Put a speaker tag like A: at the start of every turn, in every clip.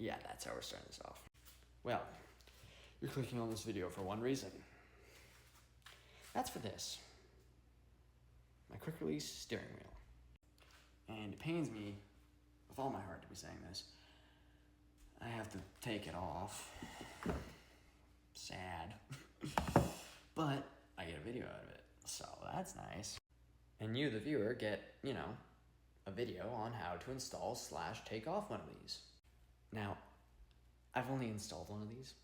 A: yeah, that's how we're starting this off. Well, you're clicking on this video for one reason. That's for this. My quick release steering wheel. And it pains me with all my heart to be saying this. I have to take it off. Sad. But I get a video out of it, so that's nice. And you, the viewer, get, a video on how to install / take off one of these. Now, I've only installed one of these,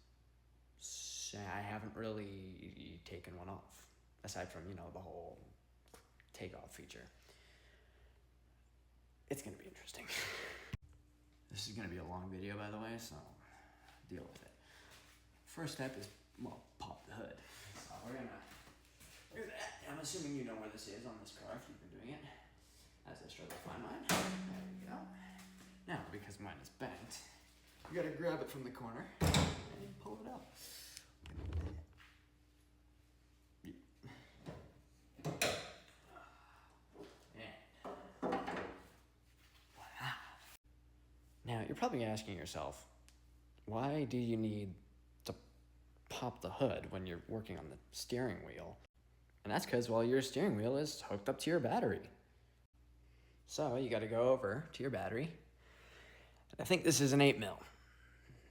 A: so I haven't really taken one off, aside from, the whole takeoff feature. It's gonna be interesting. This is gonna be a long video, by the way, so deal with it. First step is, pop the hood. So we're gonna do that. I'm assuming you know where this is on this car if you've been doing it, as I struggle to find mine. There we go. Now, because mine is bent, you gotta grab it from the corner and pull it out. Now, you're probably asking yourself, why do you need to pop the hood when you're working on the steering wheel? And that's because, your steering wheel is hooked up to your battery. So you got to go over to your battery. I think this is an 8mm.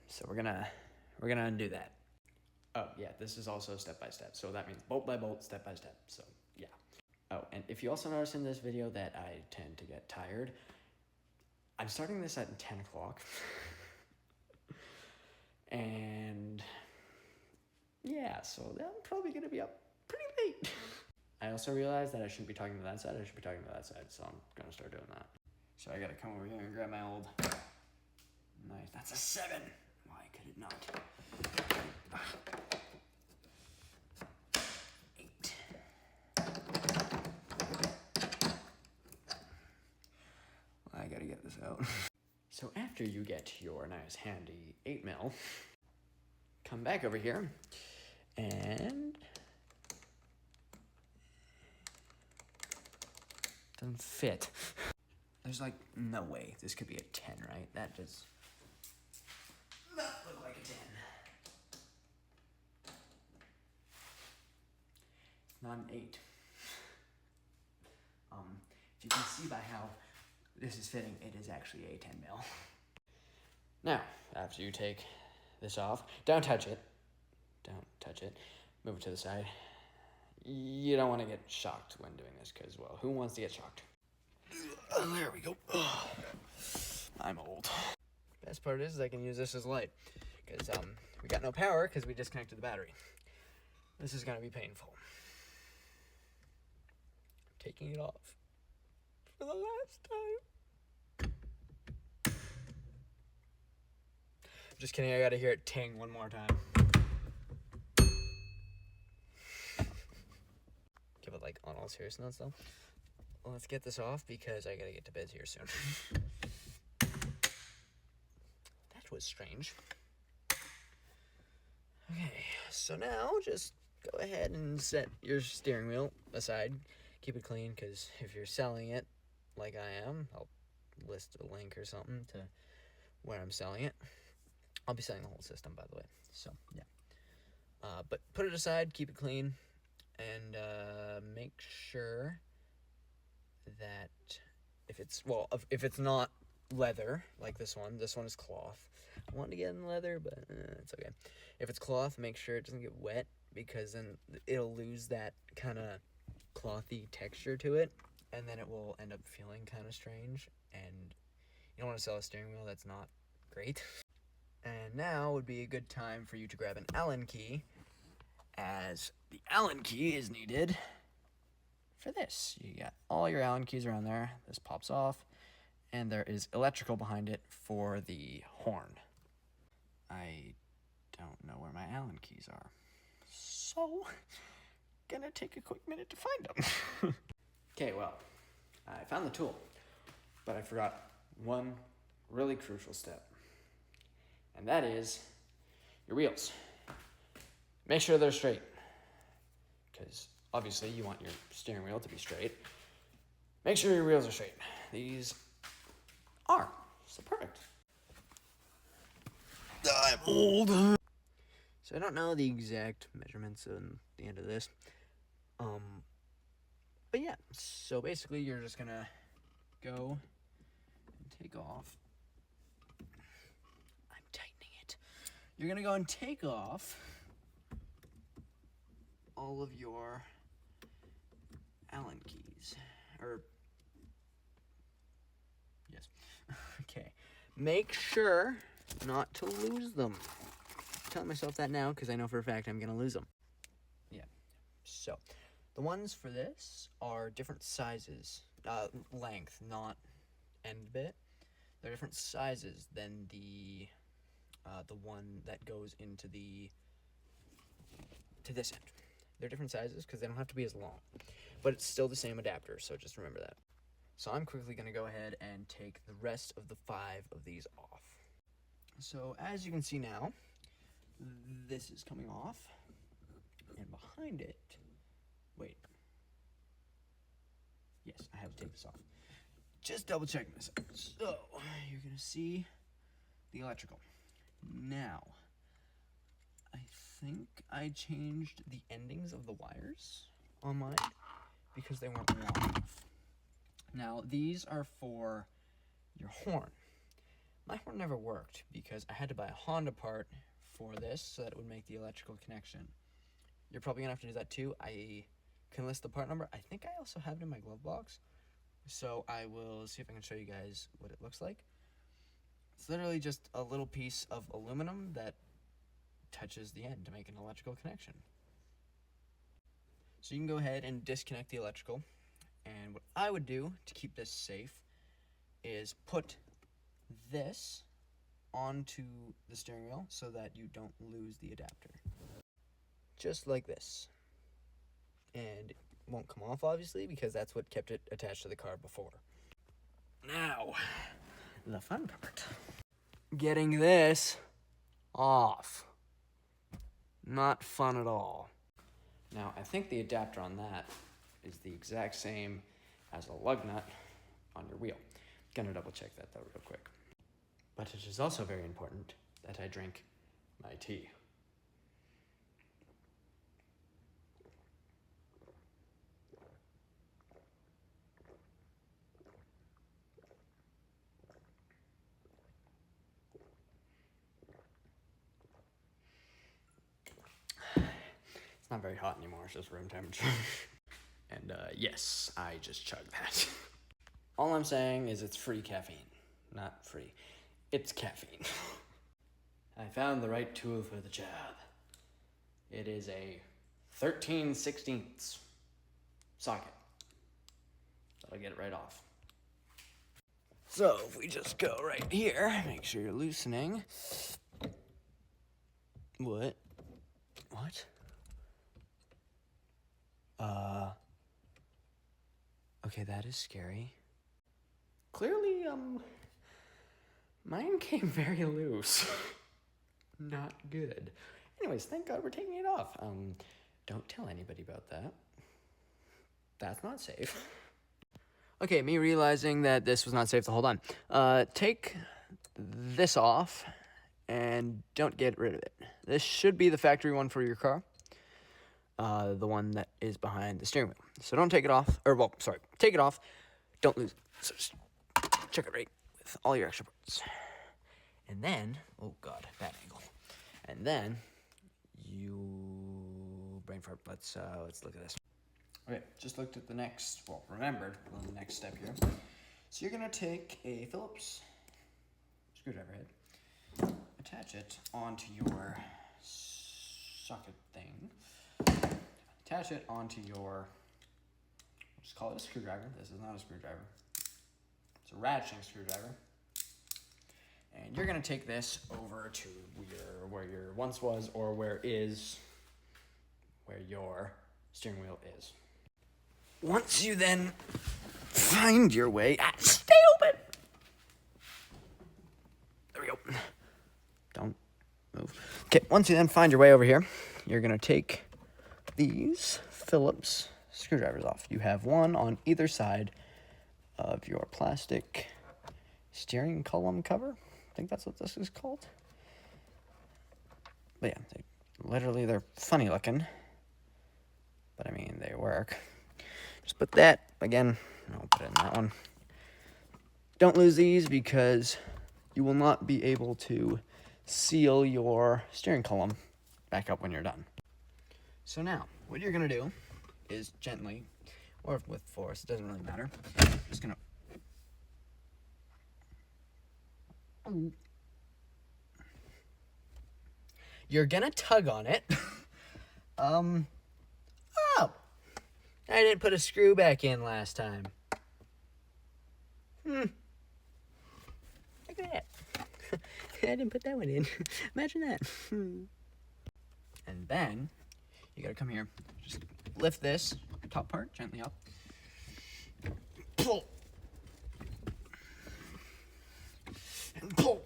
A: So we're gonna undo that. Oh yeah, this is also step by step. So that means bolt by bolt, step by step. So yeah. Oh, and if you also notice in this video that I tend to get tired, I'm starting this at 10 o'clock. And yeah, so I'm probably gonna be up pretty late. I also realized that I shouldn't be talking to that side, I should be talking to that side, so I'm gonna start doing that. So I gotta come over here and grab my old knife. That's a 7. Why could it not? 8. I gotta get this out. So after you get your nice handy 8mm, come back over here and doesn't fit. There's no way this could be a 10, right? That does not look like a 10. It's not an 8. If you can see by how this is fitting, it is actually a 10mm. Now, after you take this off, don't touch it. Don't touch it. Move it to the side. You don't want to get shocked when doing this, because, who wants to get shocked? There we go. I'm old. Best part is I can use this as light, because we got no power because we disconnected the battery. This is going to be painful. Taking it off for the last time. Just kidding, I gotta hear it ting one more time. Give it on all seriousness though. Let's get this off because I gotta get to bed here soon. That was strange. Okay, so now just go ahead and set your steering wheel aside. Keep it clean, because if you're selling it like I am, I'll list a link or something to where I'm selling it. I'll be selling the whole system, by the way, so yeah. But put it aside, keep it clean, and make sure that if it's not leather, like this one is cloth. I wanted to get in leather, but it's okay. If it's cloth, make sure it doesn't get wet, because then it'll lose that kind of clothy texture to it, and then it will end up feeling kind of strange, and you don't want to sell a steering wheel that's not great. And now would be a good time for you to grab an Allen key, as the Allen key is needed for this. You got all your Allen keys around there. This pops off, and there is electrical behind it for the horn. I don't know where my Allen keys are, so gonna take a quick minute to find them. Okay, I found the tool, but I forgot one really crucial step, and that is your wheels. Make sure they're straight, because obviously you want your steering wheel to be straight. Make sure your wheels are straight. These are, so perfect. I'm old. So I don't know the exact measurements on the end of this. But yeah, so basically you're just gonna go and take off. I'm tightening it. You're gonna go and take off all of your Allen keys. Yes. Okay. Make sure not to lose them. I'm telling myself that now because I know for a fact I'm gonna lose them. Yeah. So, the ones for this are different sizes, length, not end bit. They're different sizes than the one that goes into to this end. They're different sizes because they don't have to be as long, but it's still the same adapter, so just remember that. So I'm quickly going to go ahead and take the rest of the 5 of these off. So as you can see now, this is coming off, and behind it, wait, yes, I have to take this off. Just double checking this out. So you're going to see the electrical. Now, I think I changed the endings of the wires on mine because they weren't long enough. Now, these are for your horn. My horn never worked because I had to buy a Honda part for this so that it would make the electrical connection. You're probably going to have to do that too. I can list the part number. I think I also have it in my glove box. So I will see if I can show you guys what it looks like. It's literally just a little piece of aluminum that touches the end to make an electrical connection. So you can go ahead and disconnect the electrical. And what I would do to keep this safe is put this onto the steering wheel so that you don't lose the adapter. Just like this. And it won't come off, obviously, because that's what kept it attached to the car before. Now, the fun part. Getting this off. Not fun at all. Now, I think the adapter on that is the exact same as a lug nut on your wheel. Gonna double check that though real quick. But it is also very important that I drink my tea. It's not very hot anymore, it's just room temperature. And yes, I just chugged that. All I'm saying is it's free caffeine. Not free. It's caffeine. I found the right tool for the job. It is a 13/16 socket. That'll get it right off. So if we just go right here, make sure you're loosening. What? Okay, that is scary. Clearly, mine came very loose. Not good. Anyways, thank God we're taking it off. Don't tell anybody about that. That's not safe. Okay, me realizing that this was not safe the whole time. Take this off and don't get rid of it. This should be the factory one for your car. The one that is behind the steering wheel. So don't take it off, take it off, don't lose it. So just check it right with all your extra parts. And then, oh God, bad angle. And then brain fart, let's look at this. Okay, just looked at remembered the next step here. So you're gonna take a Phillips screwdriver head, attach it onto your socket thing, attach it onto your, just call it a screwdriver. This is not a screwdriver. It's a ratcheting screwdriver. And you're gonna take this over to where your once was, or where your steering wheel is. Once you then find your way, stay open. There we go. Don't move. Okay, once you then find your way over here, you're gonna take these Phillips screwdrivers off. You have one on either side of your plastic steering column cover. I think that's what this is called. But yeah, literally they're funny looking. But I mean, they work. Just put that, again, I'll put it in that one. Don't lose these because you will not be able to seal your steering column back up when you're done. So now, what you're gonna do is gently, or with force, it doesn't really matter. Just gonna you're gonna tug on it. Oh, I didn't put a screw back in last time. Look at that. I didn't put that one in. Imagine that. And then you gotta come here. Just lift this top part gently up. Pull. And pull.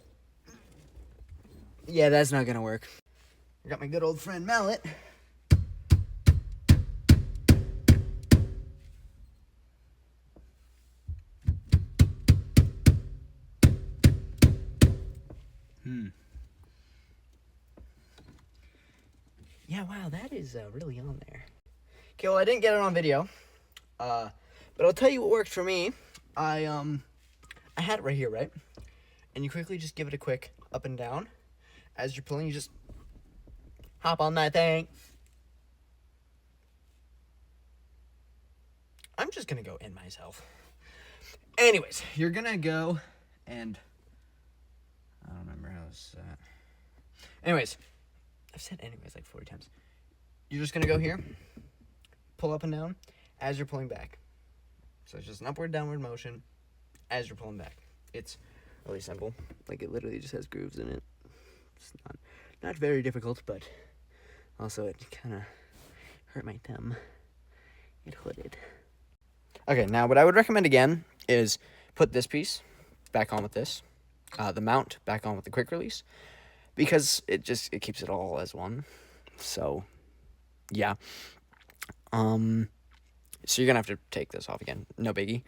A: Yeah, that's not gonna work. I got my good old friend mallet. Yeah, wow, that is really on there. Okay, well, I didn't get it on video, but I'll tell you what worked for me. I had it right here, right? And you quickly just give it a quick up and down. As you're pulling, you just hop on that thing. I'm just gonna go in myself. Anyways, you're gonna go and I don't remember how it's anyways, I've said anyways like 40 times. You're just gonna go here, pull up and down as you're pulling back. So it's just an upward downward motion as you're pulling back. It's really simple. Like, it literally just has grooves in it. It's not very difficult, but also it kind of hurt my thumb. It hooded. Okay, now what I would recommend again is put this piece back on with this, the mount back on with the quick release, because it keeps it all as one. So yeah. So you're gonna have to take this off again. No biggie.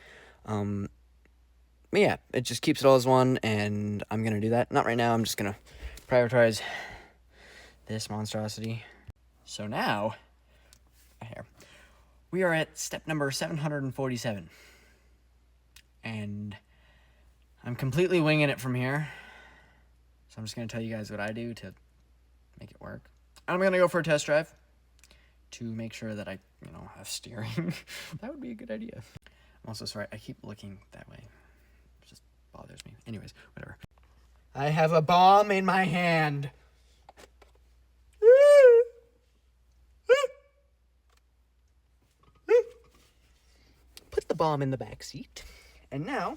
A: But yeah, it just keeps it all as one, and I'm gonna do that. Not right now. I'm just gonna prioritize this monstrosity. So now, here, we are at step number 747, and I'm completely winging it from here. So I'm just gonna tell you guys what I do to make it work. I'm gonna go for a test drive to make sure that I, have steering. That would be a good idea. I'm also sorry, I keep looking that way. It just bothers me. Anyways, whatever. I have a bomb in my hand. Put the bomb in the back seat. And now,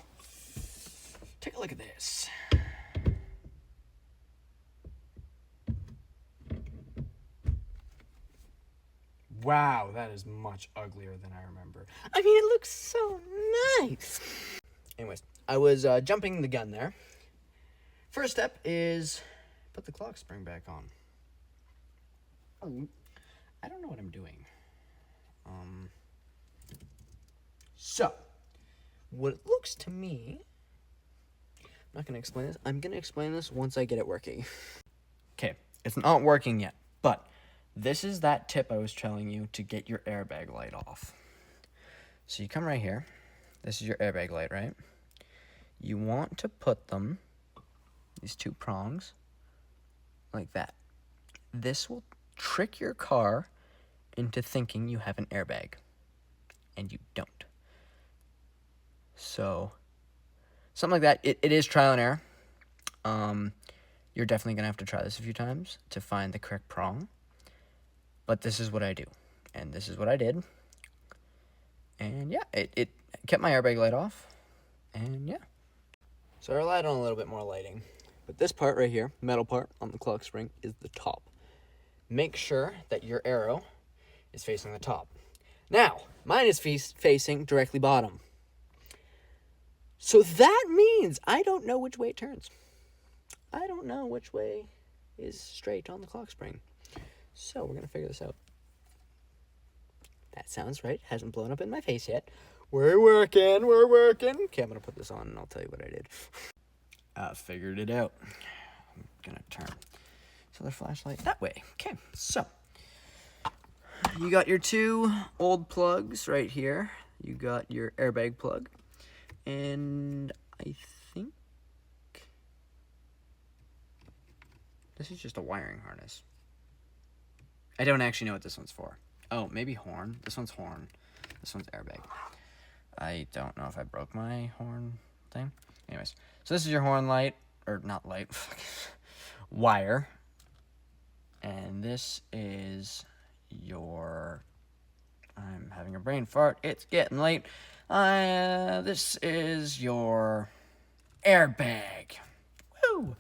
A: take a look at this. Wow, that is much uglier than I remember. I mean, it looks so nice. Anyways, I was jumping the gun there. First step is put the clock spring back on. I don't know what I'm doing. So, what it looks to me, I'm not going to explain this. I'm going to explain this once I get it working. Okay, it's not working yet, but this is that tip I was telling you to get your airbag light off. So you come right here. This is your airbag light, right? You want to put them, these two prongs, like that. This will trick your car into thinking you have an airbag, and you don't. So, something like that. It is trial and error. You're definitely going to have to try this a few times to find the correct prong. But this is what I do. And this is what I did. And yeah, it kept my airbag light off. And yeah. So I relied on a little bit more lighting. But this part right here, metal part on the clock spring, is the top. Make sure that your arrow is facing the top. Now, mine is facing directly bottom. So that means I don't know which way it turns. I don't know which way is straight on the clock spring. So we're going to figure this out. That sounds right. Hasn't blown up in my face yet. We're working. Okay, I'm going to put this on and I'll tell you what I did. I figured it out. I'm going to turn. this other flashlight that way. Okay, so you got your 2 old plugs right here. You got your airbag plug, and I think this is just a wiring harness. I don't actually know what this one's for. Oh, maybe horn. This one's horn. This one's airbag. I don't know if I broke my horn thing. Anyways, so this is your horn light, or not light, wire. And this is your, I'm having a brain fart, it's getting late. This is your airbag. Woo!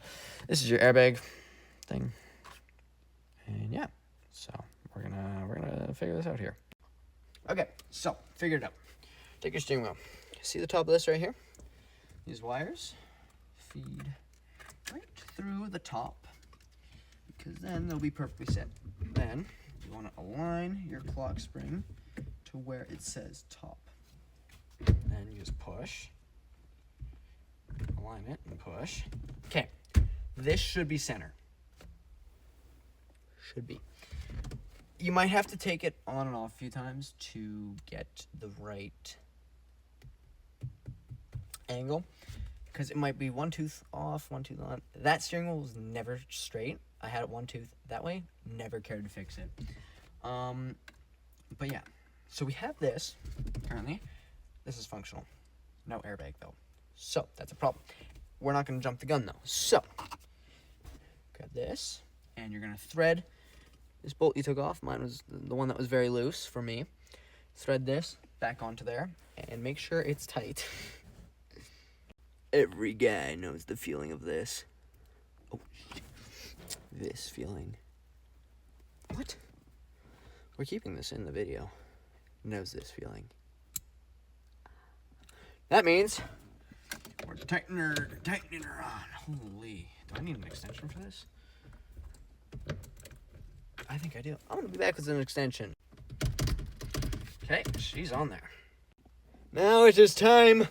A: This is your airbag thing. And yeah, so we're gonna figure this out here. Okay, so figure it out. Take your steering wheel. See the top of this right here? These wires feed right through the top, because then they'll be perfectly set. Then you want to align your clock spring to where it says top. Then you just push, align it, and push. Okay, this should be center. Should be. You might have to take it on and off a few times to get the right angle, because it might be one tooth off, one tooth on. That steering wheel was never straight. I had it one tooth that way, never cared to fix it. But yeah, so we have this currently. This is functional. No airbag though, so that's a problem. We're not going to jump the gun though. So grab this, and you're going to thread this bolt you took off. Mine was the one that was very loose for me. Thread this back onto there and make sure it's tight. Every guy knows the feeling of this. Oh, shit. This feeling. What? We're keeping this in the video. Knows this feeling. That means we're tightening her on. Holy. Do I need an extension for this? I think I do. I'm going to be back with an extension. Okay, she's on there. Now it is time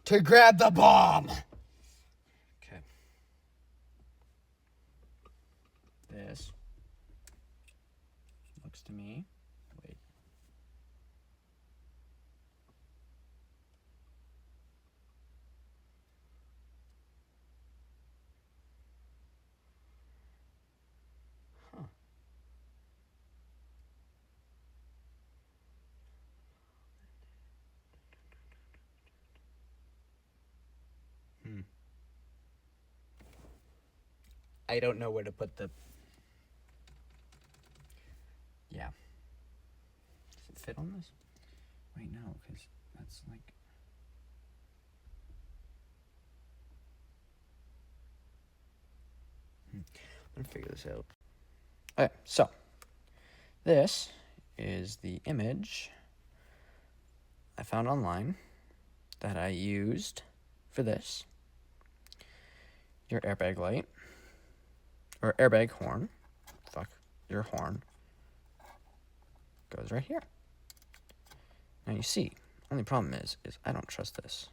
A: to grab the bomb. Okay. This looks to me. Wait. Huh. I don't know where to put the... Yeah. Does it fit on this? Wait, no, because that's like... I'm gonna figure this out. Okay, so this is the image I found online that I used for this. Your airbag light, or airbag horn, your horn goes right here. Now you see, only problem is I don't trust this,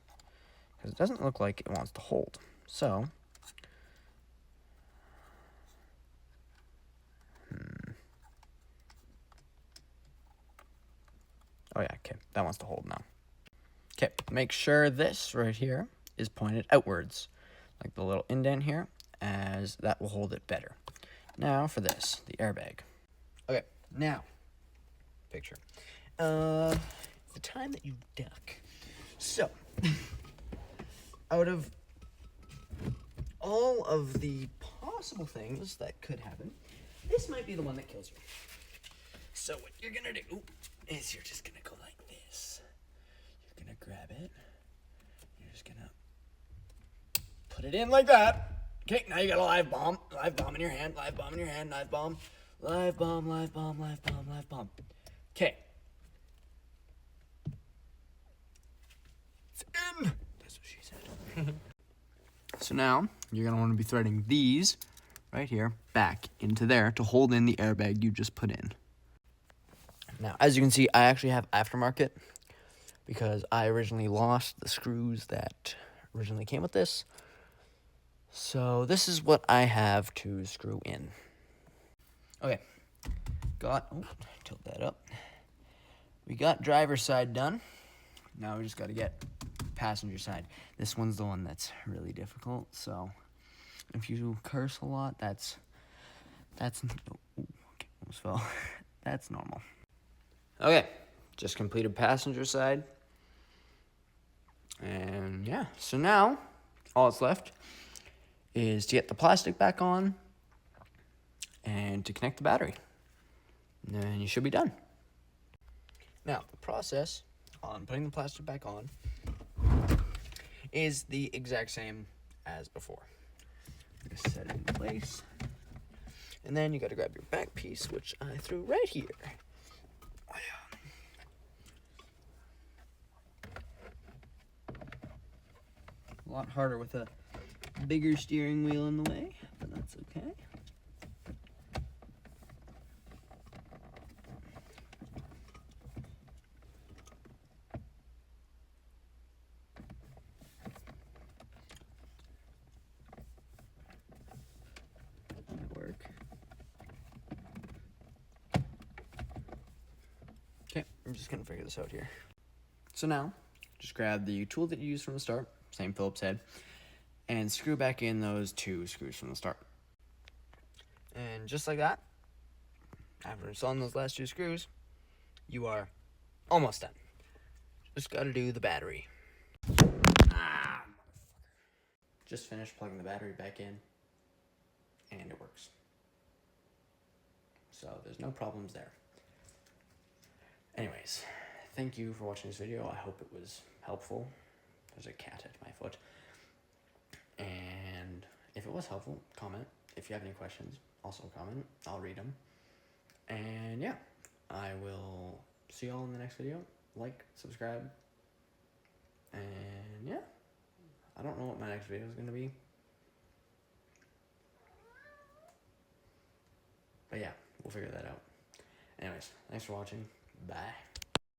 A: because it doesn't look like it wants to hold. So, oh yeah, okay, that wants to hold now. Okay, make sure this right here is pointed outwards, like the little indent here, as that will hold it better. Now for this, the airbag. Okay, now, picture. The time that you duck. So, out of all of the possible things that could happen, this might be the one that kills you. So what you're gonna do is you're just gonna go like this. You're gonna grab it. You're just gonna put it in like that. Okay, now you got a live bomb. Live bomb in your hand. Live bomb in your hand. Live bomb. Live bomb, live bomb, live bomb, live bomb. Okay. It's in. That's what she said. So now, you're going to want to be threading these right here back into there to hold in the airbag you just put in. Now, as you can see, I actually have aftermarket because I originally lost the screws that originally came with this. So this is what I have to screw in. Okay, tilt that up. We got driver's side done. Now we just got to get passenger side. This one's the one that's really difficult, so if you curse a lot, that's almost fell. That's normal. Okay, just completed passenger side. And yeah, so now all that's left is to get the plastic back on and to connect the battery. And then you should be done. Now, the process on putting the plastic back on is the exact same as before. Just set it in place. And then you got to grab your back piece, which I threw right here. A lot harder with a bigger steering wheel in the way, but that's okay. Work. Okay, I'm just gonna figure this out here. So now, just grab the tool that you used from the start, same Phillips head, and screw back in those 2 screws from the start. And just like that, after installing those last 2 screws, you are almost done. Just gotta do the battery. Just finished plugging the battery back in, and it works. So there's no problems there. Anyways, thank you for watching this video. I hope it was helpful. There's a cat at my foot. And if it was helpful, comment. If you have any questions, also comment. I'll read them. And yeah, I will see you all in the next video. Like, subscribe. And yeah, I don't know what my next video is going to be. But yeah, we'll figure that out. Anyways, thanks for watching. Bye.